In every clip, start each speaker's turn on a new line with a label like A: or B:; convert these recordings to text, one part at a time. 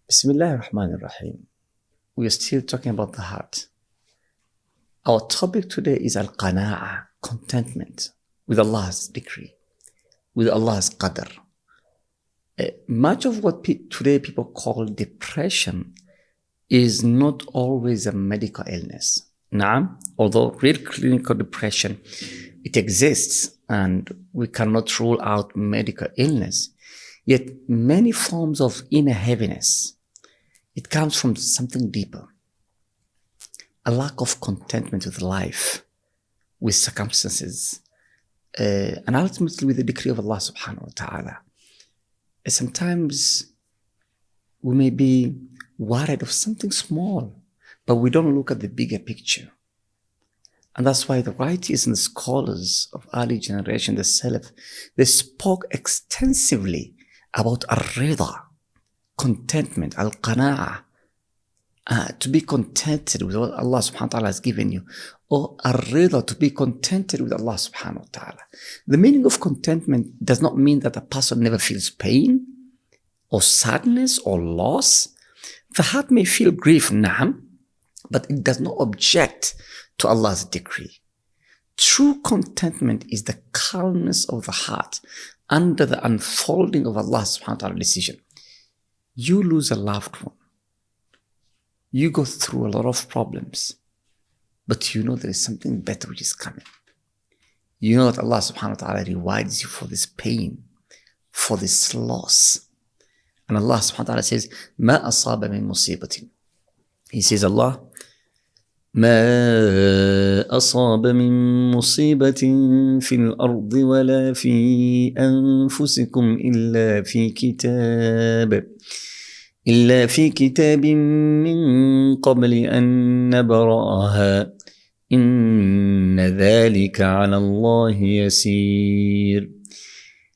A: Bismillah ar-Rahman ar-Rahim. We are still talking about the heart. Our topic today is al-qana'a, contentment with Allah's decree, with Allah's qadr. Much of what today people call depression is not always a medical illness. Although real clinical depression, it exists and we cannot rule out medical illness. Yet many forms of inner heaviness, it comes from something deeper. A lack of contentment with life, with circumstances, and ultimately with the decree of Allah subhanahu wa ta'ala. Sometimes we may be worried of something small, but we don't look at the bigger picture. And that's why the writers and the scholars of early generation, the Salaf, they spoke extensively about ar-rida, contentment, al-qana'a, to be contented with what Allah subhanahu wa ta'ala has given you, or ar-rida, to be contented with Allah subhanahu wa ta'ala. The meaning of contentment does not mean that a person never feels pain, or sadness, or loss. The heart may feel grief, but it does not object to Allah's decree. True contentment is the calmness of the heart under the unfolding of Allah subhanahu wa ta'ala decision. You lose a loved one. You go through a lot of problems, but you know there is something better which is coming. You know that Allah subhanahu wa ta'ala rewards you for this pain, for this loss. And Allah subhanahu wa ta'ala says, مَا أَصَابَ مِن مُصِيبَةٍ. He says, Allah, ما أصاب من مصيبة في الأرض ولا في أنفسكم إلا في كتاب من قبل أن نبرأها إن ذلك على الله يسير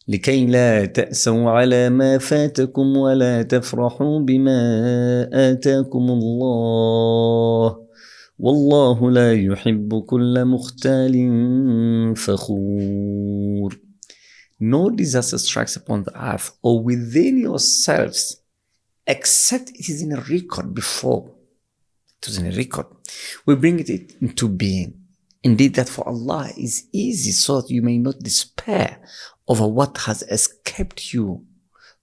A: لكي لا تأسوا على ما فاتكم ولا تفرحوا بما آتاكم الله والله لا يحب كل مختال فخور. No disaster strikes upon the earth or within yourselves except it is in a record before. It was in a record. We bring it into being. Indeed, that for Allah is easy so that you may not despair over what has escaped you,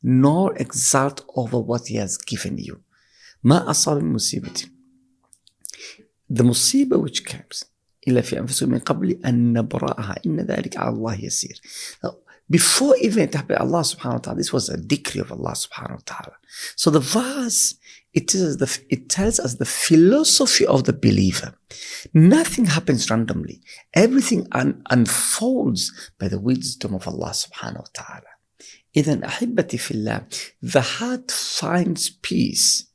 A: nor exult over what He has given you. ما أصاب من مصيبة. The musibah which comes إلا في أنفسهم من قبل أن نبرأها إن ذلك على الله يسير. Before even it happened, Allah subhanahu wa ta'ala, this was a decree of Allah subhanahu wa ta'ala. So the verse, it tells us the philosophy of the believer. Nothing happens randomly. Everything unfolds by the wisdom of Allah subhanahu wa ta'ala. إذن أحبتي في الله, the heart finds peace.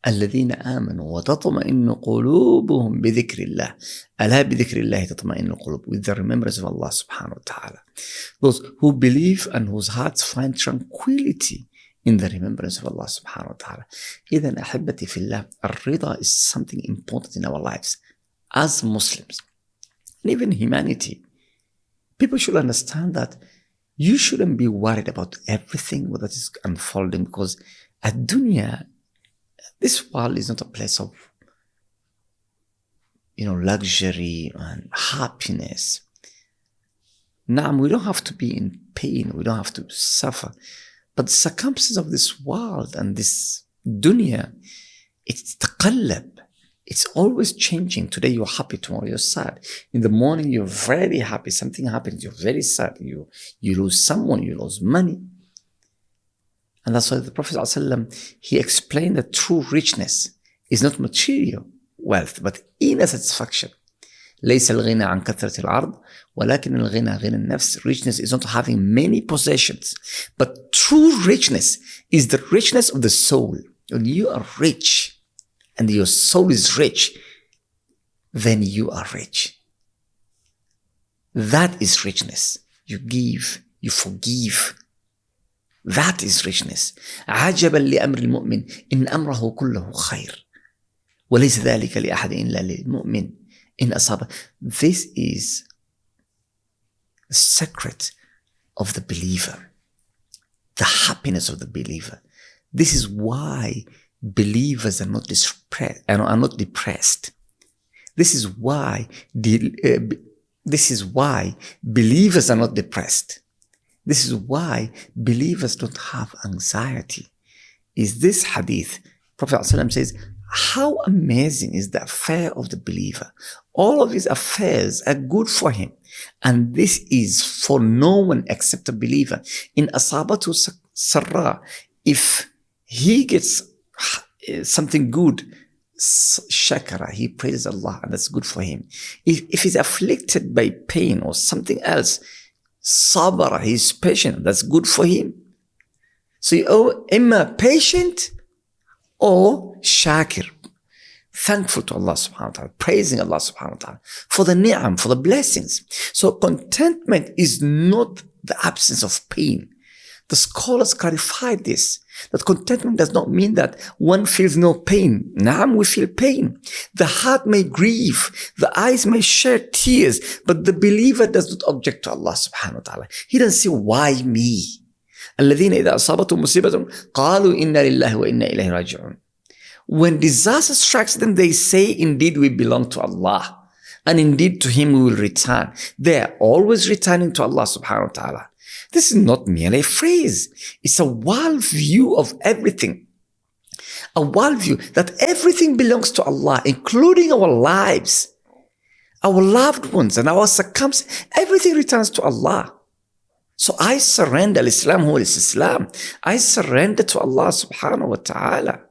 A: الذين آمنوا وتطمئن قلوبهم بذكر الله ألا بذكر الله تطمئن القلوب, with the remembrance of Allah subhanahu wa ta'ala. Those who believe and whose hearts find tranquility in the remembrance of Allah subhanahu wa ta'ala. إذن أحبتي في الله, الرضا is something important in our lives as Muslims and even humanity. People should understand that you shouldn't be worried about everything that is unfolding, because at dunya, this world is not a place of, luxury and happiness. We don't have to be in pain. We don't have to suffer. But the circumstances of this world and this dunya, it's taqallab. It's always changing. Today you're happy, tomorrow you're sad. In the morning you're very happy. Something happens, you're very sad. You lose someone, you lose money. And that's why the Prophet ﷺ, he explained that true richness is not material wealth, but inner satisfaction. ليس الغنى عن كثرة العرض ولكن الغنى غنى النفس. Richness is not having many possessions, but true richness is the richness of the soul. When you are rich and your soul is rich, then you are rich. That is richness. You give, you forgive. That is richness. عجبا لأمر المؤمن إن أمره كله خير وليس ذلك لأحد إلا للمؤمن إن أصاب. This is the secret of the believer, the happiness of the believer. This is why believers are not depressed. This is why believers are not depressed. This is why believers don't have anxiety. Is this hadith? Prophet ﷺ says, how amazing is the affair of the believer. All of his affairs are good for him. And this is for no one except a believer. In asabatu sarra, if he gets something good, shakara, he praises Allah, and that's good for him. If he's afflicted by pain or something else, sabara, he's patient, that's good for him. So you imma patient or shakir, thankful to Allah subhanahu wa ta'ala, praising Allah subhanahu wa ta'ala for the ni'am, for the blessings. So contentment is not the absence of pain. The scholars clarified this, that contentment does not mean that one feels no pain. Naam, we feel pain. The heart may grieve, the eyes may shed tears, but the believer does not object to Allah subhanahu wa ta'ala. He doesn't say, why me? الذين إذا أصابتهم مصيبة قالوا إنا لله وإنا إليه راجعون. When disaster strikes them, they say, indeed we belong to Allah, and indeed to Him we will return. They are always returning to Allah subhanahu wa ta'ala. This is not merely a phrase. It's a world view of everything. A world view that everything belongs to Allah, including our lives, our loved ones, and our circumstances. Everything returns to Allah. So I surrender al-Islam huwa al-Islam. I surrender to Allah subhanahu wa ta'ala.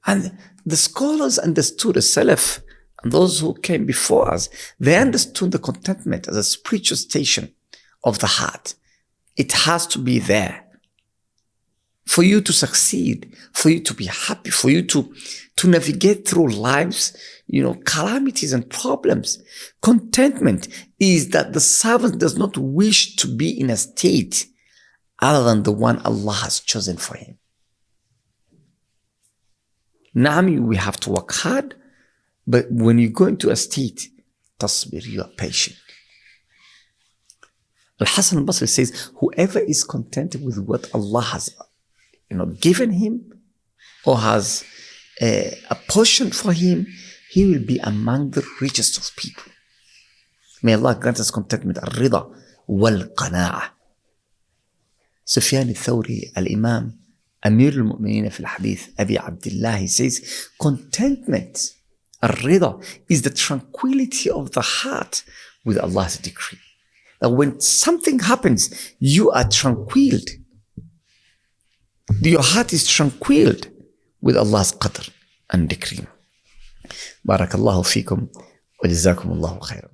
A: And the scholars understood, the Salaf, and those who came before us, they understood the contentment as a spiritual station of the heart. It has to be there for you to succeed, for you to be happy, for you to navigate through life's, calamities and problems. Contentment is that the servant does not wish to be in a state other than the one Allah has chosen for him. Now, we have to work hard, but when you go into a state, tasbir, you are patient. Al-Hasan al-Basri says, whoever is contented with what Allah has given him or has apportioned for him, he will be among the richest of people. May Allah grant us contentment, al-rida wal-qana'ah. Sufyan al-Thawri, al-Imam, Amir al-Mu'mineen fi al-Hadith, Abi Abdullah, he says, contentment, al-rida, is the tranquility of the heart with Allah's decree. That when something happens, you are tranquiled. Your heart is tranquiled with Allah's qadr and decree. Barakallahu feekum wa jazakum Allahu khairan.